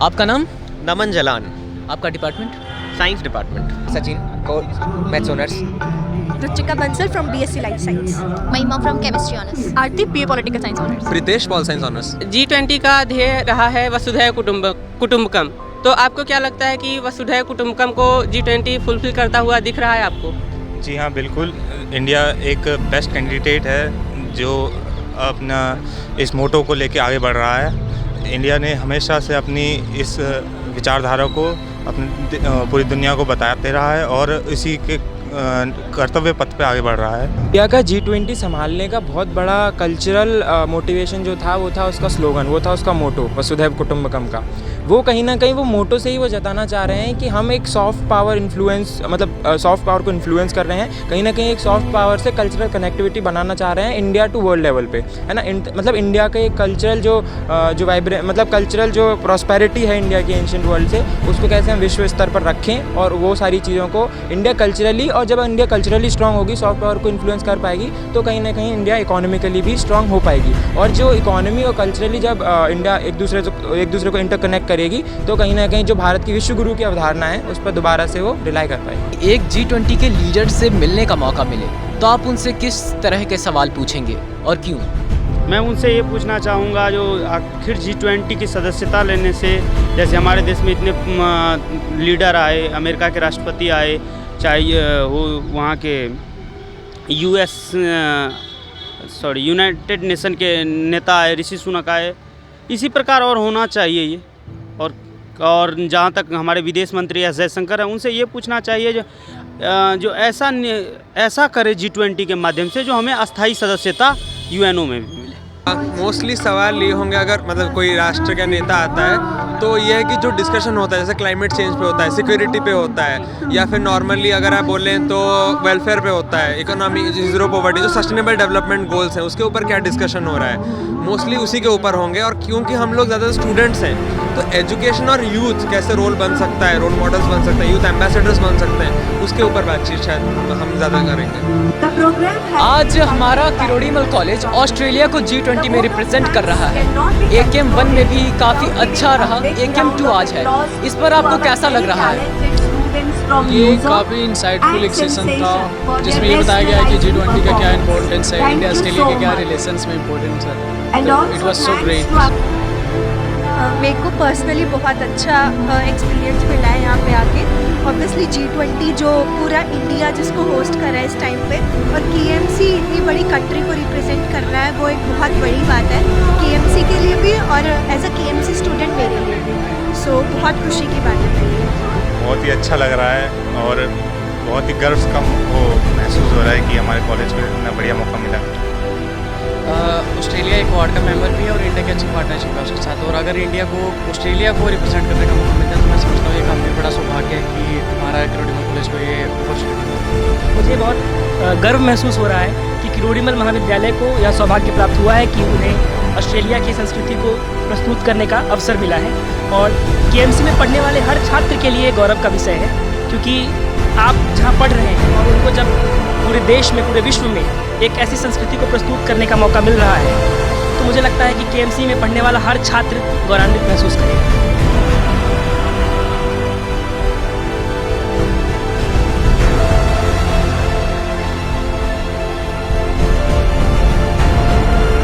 आपका नाम? नमन जलान, आपका डिपार्टमेंट? Science department. सचिन को maths honours. Ruchika Bansal from BSc Life Science. Mahima from chemistry honours. Aarti BA Political Science Honors. Pritesh Paul science honours. G20 का ध्येय रहा है वसुधैव कुटुंबकम। तो आपको क्या लगता है कि वसुधैव कुटुंबकम को G20 फुलफिल करता हुआ दिख रहा है आपको? जी हाँ, बिल्कुल। इंडिया एक बेस्ट कैंडिडेट है जो अपना इस मोटो को लेके आगे बढ़ रहा है। इंडिया ने हमेशा से अपनी इस विचारधारा को अपनी पूरी दुनिया को बताते रहा है और इसी के कर्तव्य पथ पे आगे बढ़ रहा है। इंडिया का G20 संभालने का बहुत बड़ा कल्चरल मोटिवेशन जो था वो था उसका स्लोगन, वो था उसका मोटो वसुधैव कुटुंबकम का। वो कहीं ना कहीं वो मोटो से ही वो जताना चाह रहे हैं कि हम एक सॉफ्ट पावर इन्फ्लुएंस मतलब सॉफ्ट पावर को इन्फ्लुएंस कर रहे हैं, कहीं ना कहीं एक सॉफ्ट पावर से कल्चरल कनेक्टिविटी बनाना चाह रहे हैं इंडिया टू वर्ल्ड लेवल पे, है ना। मतलब इंडिया का एक कल्चरल जो मतलब कल्चरल जो प्रॉस्पेरिटी है इंडिया की एंशिएंट वर्ल्ड से, उसको कैसे हम विश्व स्तर पर रखें और वो सारी चीज़ों को इंडिया कल्चरली, और जब इंडिया कल्चरली स्ट्रांग होगी, सॉफ्ट पावर को इन्फ्लुएंस कर पाएगी, तो कहीं ना कहीं इंडिया इकोनॉमिकली भी स्ट्रांग हो पाएगी। और जो इकोनॉमी और कल्चरली जब इंडिया एक दूसरे को इंटरकनेक्ट करेगी, तो कहीं ना कहीं जो भारत की विश्व गुरु की अवधारणा है उस पर दोबारा से वो रिलाई कर पाएगी। एक G20 के लीडर से मिलने का मौका मिले तो आप उनसे किस तरह के सवाल पूछेंगे और क्यों? मैं उनसे ये पूछना चाहूँगा, जो आखिर G20 की सदस्यता लेने से, जैसे हमारे देश में इतने लीडर आए, अमेरिका के राष्ट्रपति आए, चाहे वो वहाँ के यूनाइटेड नेशन के नेता आए, ऋषि सुनक आए, इसी प्रकार और होना चाहिए ये। और जहाँ तक हमारे विदेश मंत्री एस जयशंकर हैं, उनसे ये पूछना चाहिए जो ऐसा करे G20 के माध्यम से जो हमें अस्थायी सदस्यता UNO में भी मिले। मोस्टली सवाल ये होंगे, अगर मतलब कोई राष्ट्र का नेता आता है तो ये है कि जो डिस्कशन होता है, जैसे क्लाइमेट चेंज पे होता है, सिक्योरिटी पे होता है, या फिर नॉर्मली अगर आप बोलें तो वेलफेयर पे होता है, इकोनॉमी, जीरो पॉवर्टी, जो सस्टेनेबल डेवलपमेंट गोल्स हैं उसके ऊपर क्या डिस्कशन हो रहा है, मोस्टली उसी के ऊपर होंगे। और क्योंकि हम लोग ज़्यादा स्टूडेंट्स हैं तो एजुकेशन और यूथ कैसे रोल बन सकता है, रोल मॉडल्स बन सकते हैं, यूथ एम्बेसडर्स बन सकते हैं, उसके ऊपर बातचीत शायद हम ज़्यादा करेंगे। आज हमारा किरोड़ीमल कॉलेज ऑस्ट्रेलिया को G20 में रिप्रेजेंट कर रहा है। AKM 1 में भी काफ़ी अच्छा रहा, AKM 2 आज है, इस पर आपको कैसा लग रहा है? ये काफ़ी इंसाइटफुल एक सेशन था जिसमें ये बताया गया है कि G20 का क्या इंपॉर्टेंस है, इंडिया ऑस्ट्रेलिया के क्या रिलेशंस में इंपॉर्टेंस है। It was so great. मेरे को पर्सनली बहुत अच्छा एक्सपीरियंस मिला है यहाँ पे आके। ऑब्वियसली G20 जो पूरा इंडिया जिसको होस्ट कर रहा है इस टाइम पे, और KMC इतनी बड़ी कंट्री को रिप्रेजेंट कर रहा है, वो एक बहुत बड़ी बात है KMC के लिए भी और एज अ KMC स्टूडेंट मेरे लिए भी। सो बहुत खुशी की बात है। बहुत ही अच्छा लग रहा है और बहुत ही गर्व का वो महसूस हो रहा है कि हमारे कॉलेज को इतना बढ़िया मौका मिला। ऑस्ट्रेलिया एक वार्ड का मेंबर भी है और इंडिया की अच्छी पार्टनरशिप है उसके साथ, और अगर इंडिया को ऑस्ट्रेलिया को रिप्रेजेंट करने का मौका मिलता है तो मैं समझता हूँ ये काफ़ी बड़ा सौभाग्य है कि हमारा किरोड़ीमल कॉलेज को ये अपॉर्चुनिटी। मुझे बहुत गर्व महसूस हो रहा है कि किरोड़ीमल महाविद्यालय को यह सौभाग्य प्राप्त हुआ है कि उन्हें ऑस्ट्रेलिया की संस्कृति को प्रस्तुत करने का अवसर मिला है। और KMC में पढ़ने वाले हर छात्र के लिए गौरव का विषय है, क्योंकि आप जहाँ पढ़ रहे हैं और उनको जब पूरे देश में, पूरे विश्व में एक ऐसी संस्कृति को प्रस्तुत करने का मौका मिल रहा है, तो मुझे लगता है कि KMC में पढ़ने वाला हर छात्र गौरवान्वित महसूस करेगा।